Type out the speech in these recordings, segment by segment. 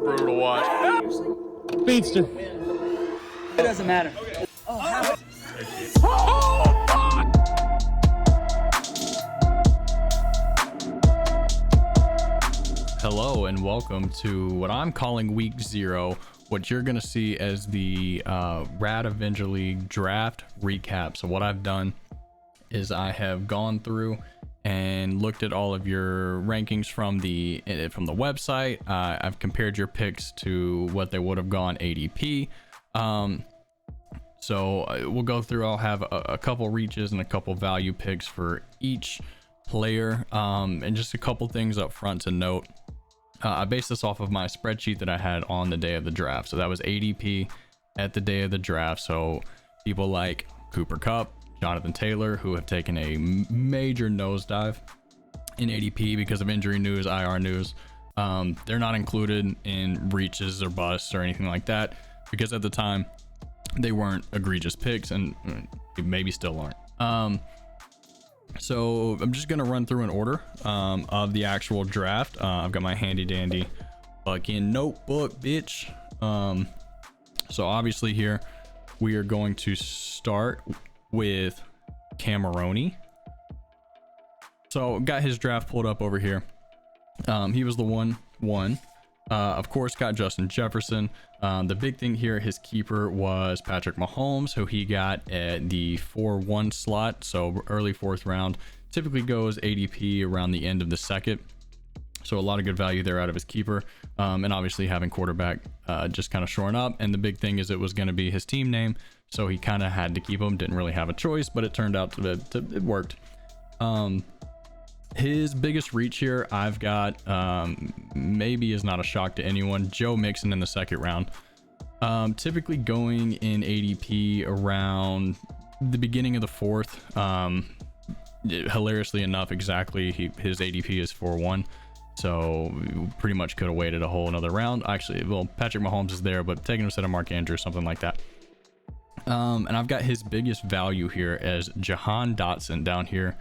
brutal to watch. Speedster. It doesn't matter. Oh, Hello and welcome to what I'm calling week 0, what you're going to see as the Rad Avenger League draft recap. So what I've done is I have gone through and looked at all of your rankings from the website. I've compared your picks to what they would have gone ADP. So we'll go through. I'll have a couple reaches and a couple value picks for each player, and just a couple things up front to note. I based this off of my spreadsheet that I had on the day of the draft. So that was ADP at the day of the draft. So people like Cooper Kupp, Jonathan Taylor, who have taken a major nosedive in ADP because of injury news, IR news. They're not included in reaches or busts or anything like that because at the time they weren't egregious picks, and maybe still aren't. So I'm just gonna run through an order of the actual draft. I've got my handy dandy fucking notebook, bitch. So obviously here we are going to start with Cameroni. So got his draft pulled up over here. He was the 1-1. Of course, got Justin Jefferson. The big thing here, his keeper was Patrick Mahomes, who he got at the 4-1 slot, so early 4th round. Typically goes ADP around the end of the second, so a lot of good value there out of his keeper. And obviously having quarterback just kind of shoring up, and the big thing is it was going to be his team name, so he kind of had to keep him. Didn't really have a choice, but it turned out it worked. His biggest reach here, I've got, maybe is not a shock to anyone, Joe Mixon in the 2nd round. Typically going in ADP around the beginning of the 4th. Hilariously enough, exactly, his ADP is 4-1. So pretty much could have waited a whole another round. Actually, well, Patrick Mahomes is there, but taking him instead of Mark Andrews, something like that. And I've got his biggest value here as Jahan Dotson down here.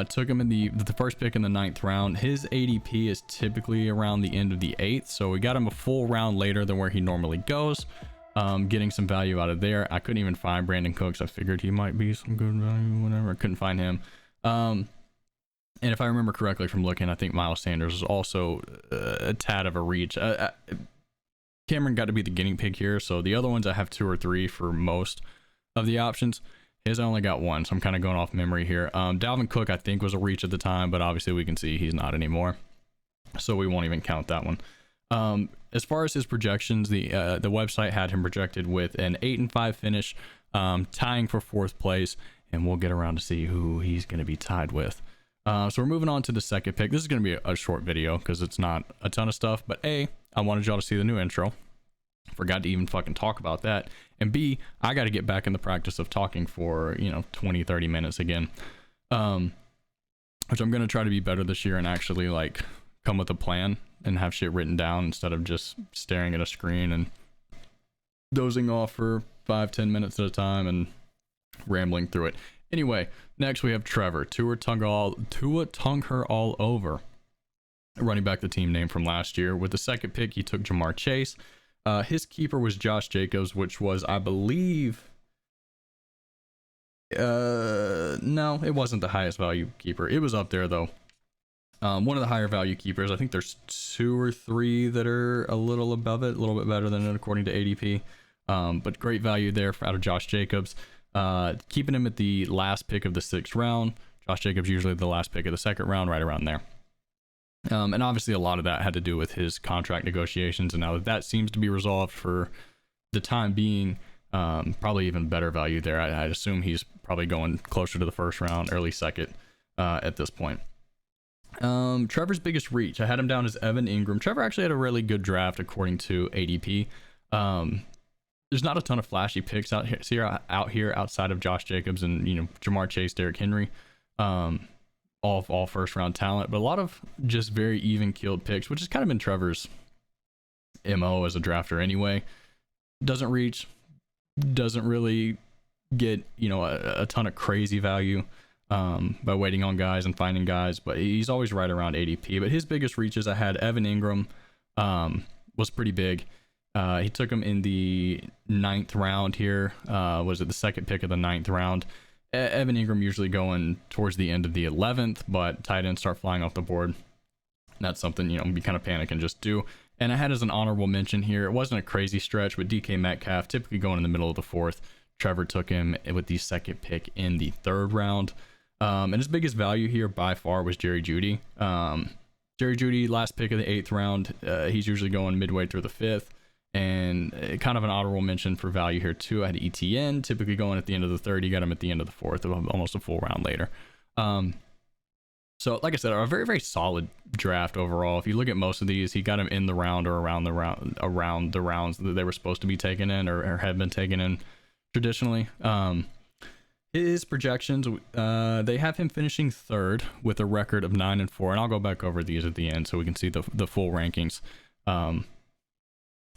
Took him in the first pick in the 9th round. His ADP is typically around the end of the 8th, so we got him a full round later than where he normally goes. Getting some value out of there. I couldn't even find Brandon Cooks. I figured he might be some good value, whatever. I couldn't find him. And if I remember correctly from looking, I think Miles Sanders is also a tad of a reach. Cameron got to be the guinea pig here, so the other ones I have 2 or 3 for most of the options. His I only got 1, so I'm kind of going off memory here. Dalvin Cook I think was a reach at the time, but obviously we can see he's not anymore, so we won't even count that one. As far as his projections, the website had him projected with an 8-5 finish, tying for 4th place, and we'll get around to see who he's going to be tied with. So we're moving on to the 2nd pick. This is going to be a short video because it's not a ton of stuff, but A, I wanted y'all to see the new intro. Forgot to even fucking talk about that. And B, I got to get back in the practice of talking for 20-30 minutes again, which I'm going to try to be better this year and actually like come with a plan and have shit written down instead of just staring at a screen and dozing off for 5-10 minutes at a time and rambling through it. Anyway, next we have Trevor. Tua tongue her all over, running back, the team name from last year. With the 2nd pick, he took Jamar Chase. His keeper was Josh Jacobs, which was, I believe, no, it wasn't the highest value keeper. It was up there though. One of the higher value keepers. I think there's 2 or 3 that are a little above it, a little bit better than it according to ADP. But great value there out of Josh Jacobs. Keeping him at the last pick of the 6th round. Josh Jacobs usually the last pick of the 2nd round, right around there. And obviously a lot of that had to do with his contract negotiations, and now that seems to be resolved for the time being, probably even better value there. I'd assume he's probably going closer to the 1st round, early 2nd at this point. Trevor's biggest reach, I had him down as Evan Ingram. Trevor actually had a really good draft according to ADP. There's not a ton of flashy picks out here outside of Josh Jacobs and Jamar Chase, Derrick Henry. All 1st round talent, but a lot of just very even keeled picks, which has kind of been Trevor's MO as a drafter anyway. Doesn't reach, doesn't really get a ton of crazy value by waiting on guys and finding guys, but he's always right around ADP. But his biggest reaches, I had Evan Ingram, was pretty big. He took him in the 9th round here. Was it the second pick of the 9th round? Evan Ingram usually going towards the end of the 11th, but tight ends start flying off the board. That's something, you kind of panic and just do. And I had as an honorable mention here, it wasn't a crazy stretch, but DK Metcalf, typically going in the middle of the 4th. Trevor took him with the second pick in the 3rd round. And his biggest value here by far was Jerry Jeudy. Jerry Jeudy, last pick of the 8th round. He's usually going midway through the 5th. And kind of an honorable mention for value here too. I had ETN, typically going at the end of the 3rd. You got him at the end of the 4th, almost a full round later. So like I said, a very, very solid draft overall. If you look at most of these, he got him in the round or around the rounds that they were supposed to be taken in or had been taken in traditionally. His projections, they have him finishing 3rd with a record of 9-4, and I'll go back over these at the end so we can see the full rankings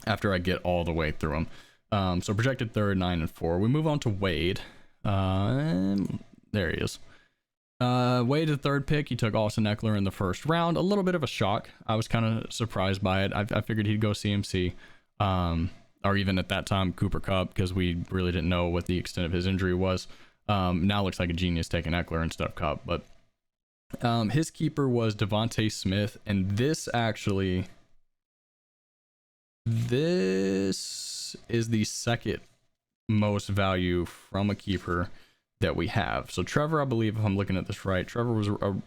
after I get all the way through them. So projected 3rd, 9-4. We move on to Wade. There he is. Wade, the 3rd pick, he took Austin Eckler in the 1st round. A little bit of a shock. I was kind of surprised by it. I figured he'd go CMC, or even at that time Cooper Kupp, because we really didn't know what the extent of his injury was. Now looks like a genius taking Eckler instead of Kupp, but his keeper was Devontae Smith, and this is the second most value from a keeper that we have. So Trevor, I believe, if I'm looking at this right, Trevor was a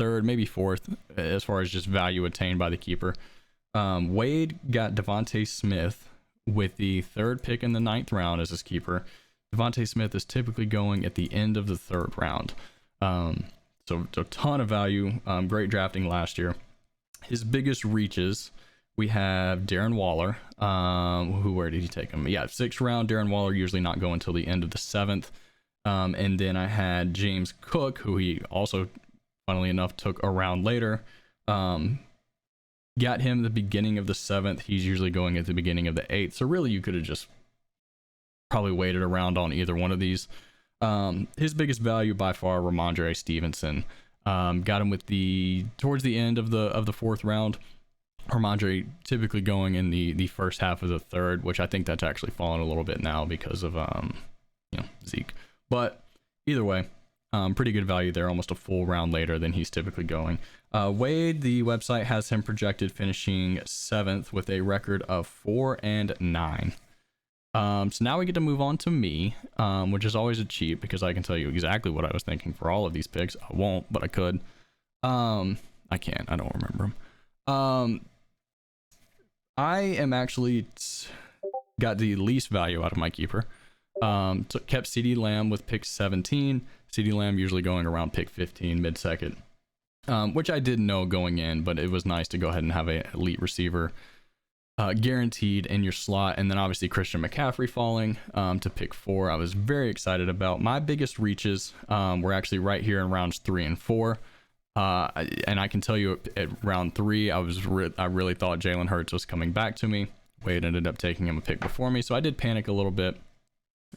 3rd, maybe 4th as far as just value attained by the keeper. Wade got Devontae Smith with the 3rd pick in the 9th round as his keeper. Devontae Smith is typically going at the end of the 3rd round. So a ton of value. Great drafting last year. His biggest reaches, we have Darren Waller. Where did he take him? Yeah, 6th round. Darren Waller usually not go until the end of the 7th. And then I had James Cook, who he also, funnily enough, took a round later. Got him the beginning of the 7th. He's usually going at the beginning of the 8th. So really, you could have just probably waited around on either one of these. His biggest value by far, Ramondre Stevenson. Got him with towards the end of the 4th round. Ramondre typically going in the first half of the 3rd, which I think that's actually fallen a little bit now because of Zeke. But either way, pretty good value there, almost a full round later than he's typically going. Wade, the website has him projected finishing 7th with a record of 4-9. So now we get to move on to me, which is always a cheat because I can tell you exactly what I was thinking for all of these picks. I won't, but I could. I can't. I don't remember them. I am actually got the least value out of my keeper. Kept CeeDee Lamb with pick 17. CeeDee Lamb usually going around pick 15, mid-second, which I didn't know going in, but it was nice to go ahead and have an elite receiver guaranteed in your slot. And then obviously Christian McCaffrey falling to pick 4. I was very excited about. My biggest reaches were actually right here in rounds 3 and 4. And I can tell you at round 3, I really thought Jalen Hurts was coming back to me. Wade ended up taking him a pick before me, so I did panic a little bit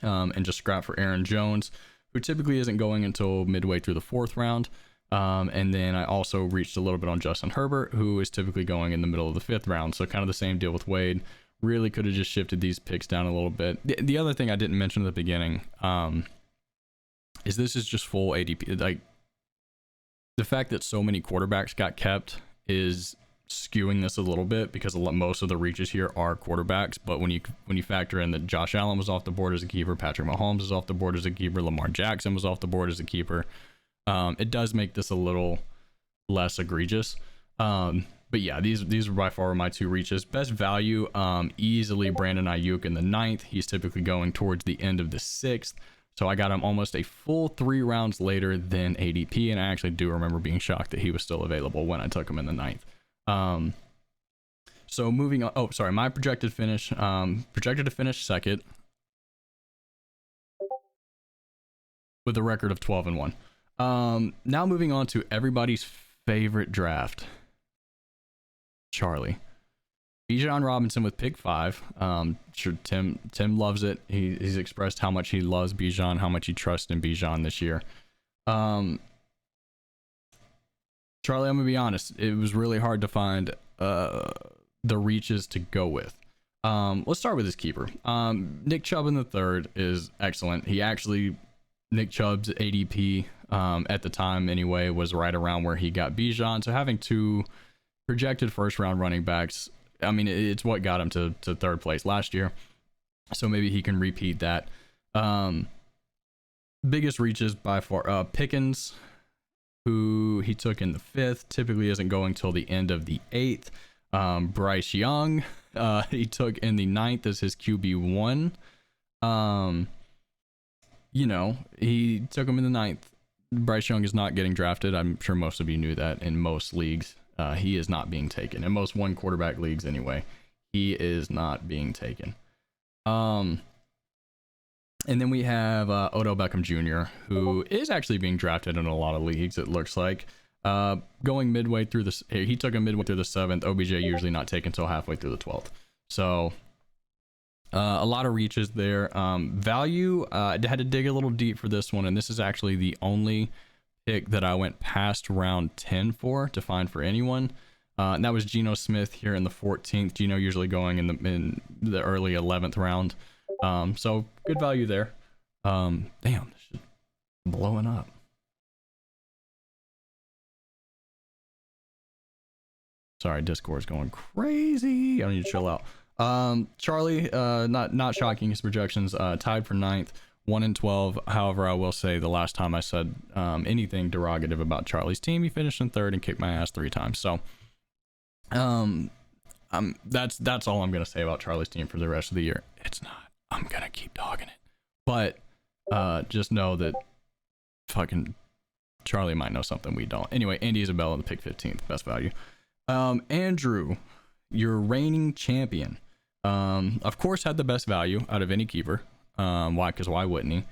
and just scrap for Aaron Jones, who typically isn't going until midway through the 4th round. And then I also reached a little bit on Justin Herbert, who is typically going in the middle of the 5th round. So kind of the same deal with Wade. Really could have just shifted these picks down a little bit. The other thing I didn't mention at the beginning is this is just full ADP. Like, the fact that so many quarterbacks got kept is skewing this a little bit because most of the reaches here are quarterbacks. But when you factor in that Josh Allen was off the board as a keeper, Patrick Mahomes is off the board as a keeper, Lamar Jackson was off the board as a keeper, it does make this a little less egregious. But yeah, these are by far my 2 reaches. Best value, easily Brandon Ayuk in the 9th. He's typically going towards the end of the 6th. So I got him almost a full 3 rounds later than ADP, and I actually do remember being shocked that he was still available when I took him in the 9th. So moving on. Oh, sorry, my projected finish. Projected to finish 2nd with a record of 12-1. Now moving on to everybody's favorite draft, Charlie. Bijan Robinson with pick 5. Sure, Tim loves it. He's expressed how much he loves Bijan, how much he trusts in Bijan this year. Charlie, I'm gonna be honest. It was really hard to find the reaches to go with. Let's start with his keeper. Nick Chubb in the third is excellent. Nick Chubb's ADP at the time anyway was right around where he got Bijan. So having two projected first round running backs, I mean, it's what got him to third place last year. So maybe he can repeat that. Biggest reaches by far, Pickens, who he took in the fifth, typically isn't going till the end of the eighth. Bryce Young, he took in the ninth as his QB1. He took him in the ninth. Bryce Young is not getting drafted. I'm sure most of you knew that in most leagues. He is not being taken. In most one quarterback leagues anyway, he is not being taken. And then we have Odell Beckham Jr., who is actually being drafted in a lot of leagues, it looks like. Going midway through this, he took him midway through the seventh. OBJ usually not taken until halfway through the 12th. So a lot of reaches there. Value, I had to dig a little deep for this one, and this is actually the only pick that I went past round 10 to find for anyone. And that was Geno Smith here in the 14th. Geno usually going in the early 11th round. So good value there. Damn, this is blowing up. Sorry, Discord's going crazy. I need to chill out. Charlie, not shocking, his projections, tied for ninth, 1-12. However, I will say the last time I said anything derogative about Charlie's team, he finished in third and kicked my ass 3 times. So that's all I'm gonna say about Charlie's team for the rest of the year. It's not. I'm gonna keep dogging it, but just know that fucking Charlie might know something we don't. Anyway, Andy Isabella in the pick 15th, best value. Andrew, your reigning champion, of course had the best value out of any keeper. Why? Because why wouldn't he?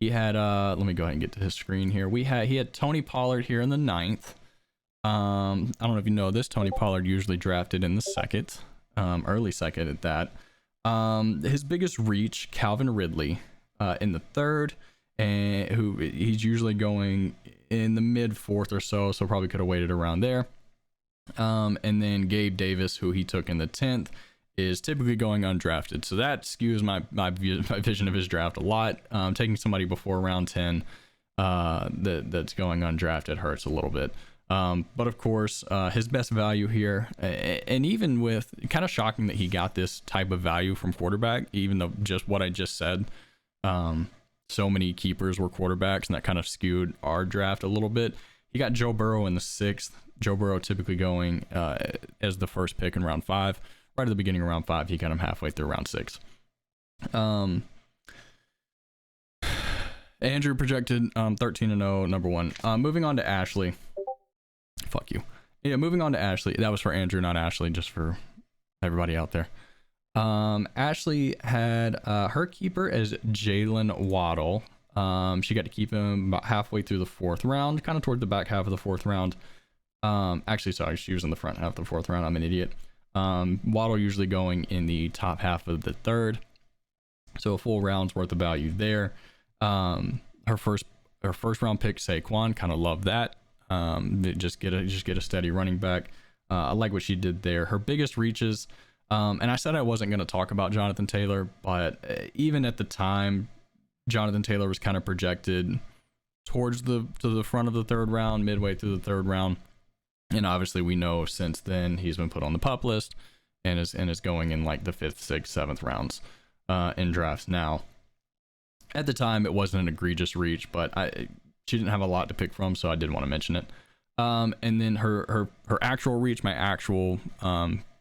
He had let me go ahead and get to his screen here. He had Tony Pollard here in the 9th. I don't know if you know this. Tony Pollard usually drafted in the second, early second at that. His biggest reach, Calvin Ridley, in the 3rd, and who he's usually going in the mid 4th or so probably could have waited around there. And then Gabe Davis, who he took in the 10th, is typically going undrafted, so that skews my vision of his draft a lot. Taking somebody before round 10 that's going undrafted hurts a little bit. But of course, his best value here, and even with kind of shocking that he got this type of value from quarterback, even though just what I just said, so many keepers were quarterbacks, and that kind of skewed our draft a little bit. He got Joe Burrow in the 6th. Joe Burrow typically going as the first pick in round 5. Right at the beginning of round 5, he got him halfway through round 6. Andrew projected 13-0, number 1. Moving on to Ashley. Fuck you. Yeah, moving on to Ashley. That was for Andrew, not Ashley, just for everybody out there. Ashley had her keeper as Jalen Waddle. She got to keep him about halfway through the 4th round, kind of toward the back half of the 4th round. Actually, sorry, she was in the front half of the 4th round. I'm an idiot. Waddle usually going in the top half of the 3rd, so a full round's worth of value there. Her first round pick, Saquon, kind of love that. Just get a steady running back. I like what she did there. Her biggest reaches, and I said I wasn't going to talk about Jonathan Taylor, but even at the time, Jonathan Taylor was kind of projected towards to the front of the 3rd round, midway through the 3rd round. And obviously we know since then he's been put on the pup list and is going in like the 5th, 6th, 7th rounds in drafts now. At the time, it wasn't an egregious reach, but she didn't have a lot to pick from, so I did want to mention it. And then her actual reach, my actual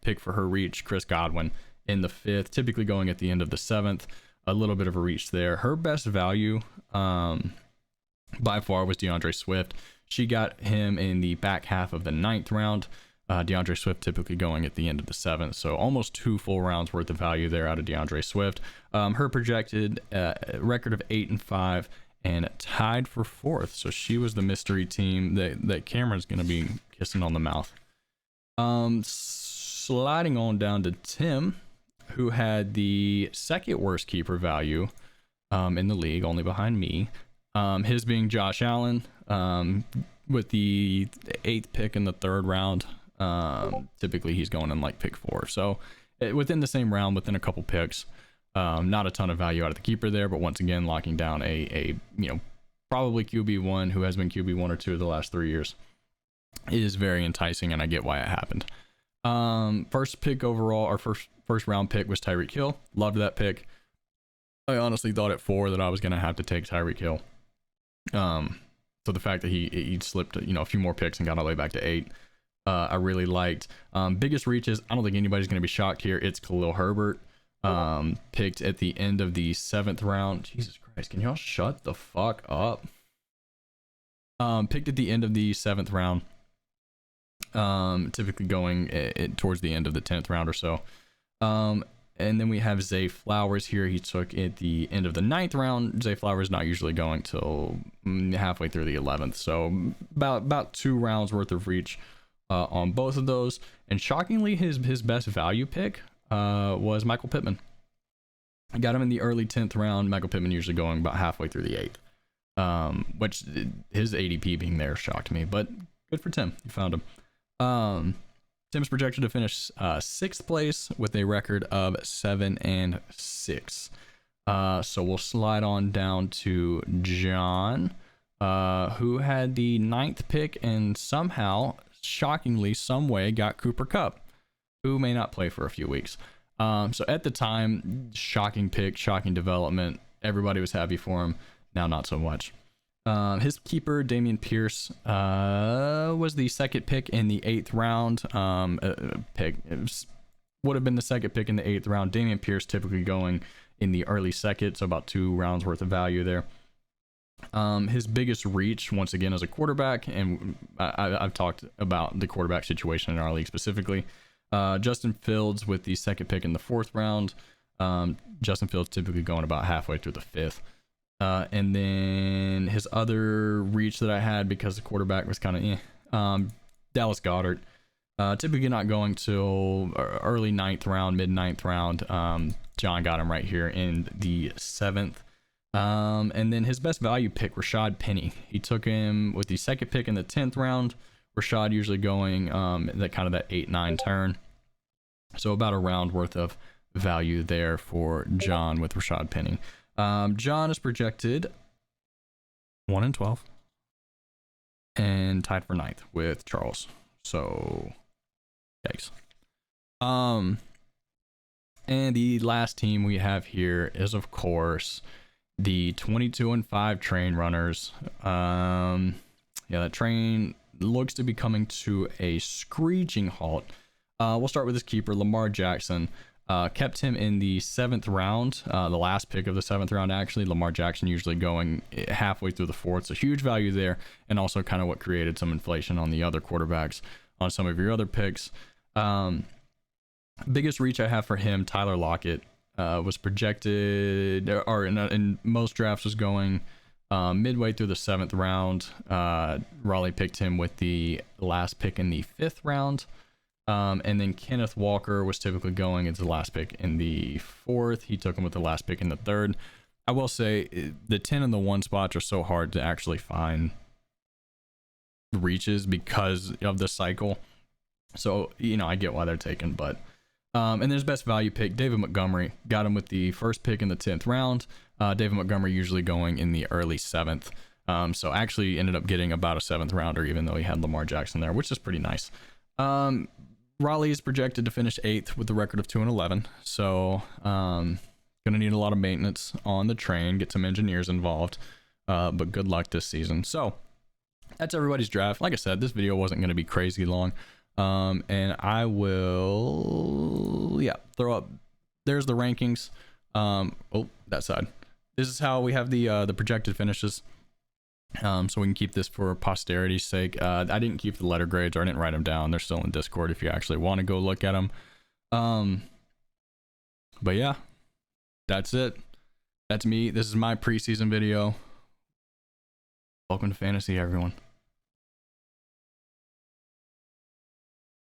pick for her reach, Chris Godwin in the 5th, typically going at the end of the 7th. A little bit of a reach there. Her best value by far was DeAndre Swift. She got him in the back half of the 9th round. DeAndre Swift typically going at the end of the 7th, so almost 2 full rounds worth of value there out of DeAndre Swift. Her projected record of 8-5 and tied for 4th, so she was the mystery team that Cameron's going to be kissing on the mouth. Sliding on down to Tim, who had the 2nd worst keeper value in the league, only behind me. His being Josh Allen, with the 8th pick in the 3rd round. Typically he's going in like pick 4. So within the same round, within a couple picks. Not a ton of value out of the keeper there, but once again, locking down a probably QB1 who has been QB1 or 2 of the last 3 years is very enticing, and I get why it happened. First pick overall, our first round pick was Tyreek Hill. Loved that pick. I honestly thought at 4 that I was gonna have to take Tyreek Hill. So the fact that he slipped a few more picks and got all the way back to 8, I really liked. Biggest reaches, I don't think anybody's gonna be shocked here. It's Khalil Herbert. Picked at the end of the 7th round. Jesus Christ, can y'all shut the fuck up? Picked at the end of the 7th round. Typically going towards the end of the 10th round or so. And then we have Zay Flowers here. He took at the end of the 9th round. Zay Flowers not usually going till halfway through the 11th. So about 2 rounds worth of reach on both of those. And shockingly, his best value pick was Michael Pittman. I got him in the early 10th round. Michael Pittman usually going about halfway through the 8th. Which his ADP being there shocked me, but good for Tim. You found him. Tim's projected to finish 6th place with a record of 7-6. So we'll slide on down to John, who had the 9th pick and somehow, shockingly, some way got Cooper Kupp, who may not play for a few weeks. So at the time, shocking pick, shocking development. Everybody was happy for him. Now not so much. His keeper, Dameon Pierce, was the 2nd pick in the 8th round. Would have been the 2nd pick in the 8th round. Dameon Pierce typically going in the early 2nd, so about 2 rounds worth of value there. His biggest reach, once again, as a quarterback, and I've talked about the quarterback situation in our league specifically. Justin Fields with the 2nd pick in the 4th round. Justin Fields typically going about halfway through the 5th. And then his other reach that I had, because the quarterback was kind of Dallas Goedert. Typically not going till early 9th round, mid 9th round. John got him right here in the 7th. And then his best value pick, Rashad Penny. He took him with the 2nd pick in the 10th round. Rashad usually going that 8-9 turn. So about a round worth of value there for John with Rashad Penny. John is projected 1-12 and tied for 9th with Charles. So, yikes. And the last team we have here is, of course, the 22-5 train runners. Yeah, that train looks to be coming to a screeching halt. We'll start with his keeper, Lamar Jackson. Kept him in the 7th round, the last pick of the 7th round, actually. Lamar Jackson usually going halfway through the 4th, so huge value there, and also kind of what created some inflation on the other quarterbacks on some of your other picks. Biggest reach I have for him, Tyler Lockett, was projected, or in most drafts was going midway through the 7th round. Raleigh picked him with the last pick in the 5th round. And then Kenneth Walker was typically going as the last pick in the 4th. He took him with the last pick in the 3rd. I will say the 10 and the 1 spots are so hard to actually find reaches because of the cycle. So, I get why they're taken, but and then his best value pick, David Montgomery, got him with the 1st pick in the 10th round. David Montgomery usually going in the early 7th. So actually ended up getting about a 7th rounder, even though he had Lamar Jackson there, which is pretty nice. Raleigh is projected to finish 8th with a record of 2-11. So, gonna need a lot of maintenance on the train, get some engineers involved. But good luck this season. So, that's everybody's draft. Like I said, this video wasn't gonna be crazy long. And I will, throw up. There's the rankings. That side. This is how we have the projected finishes. So we can keep this for posterity's sake. I didn't keep the letter grades, or I didn't write them down. They're still in Discord if you actually want to go look at them. But yeah, that's it. That's me. This is my preseason video. Welcome to fantasy, everyone.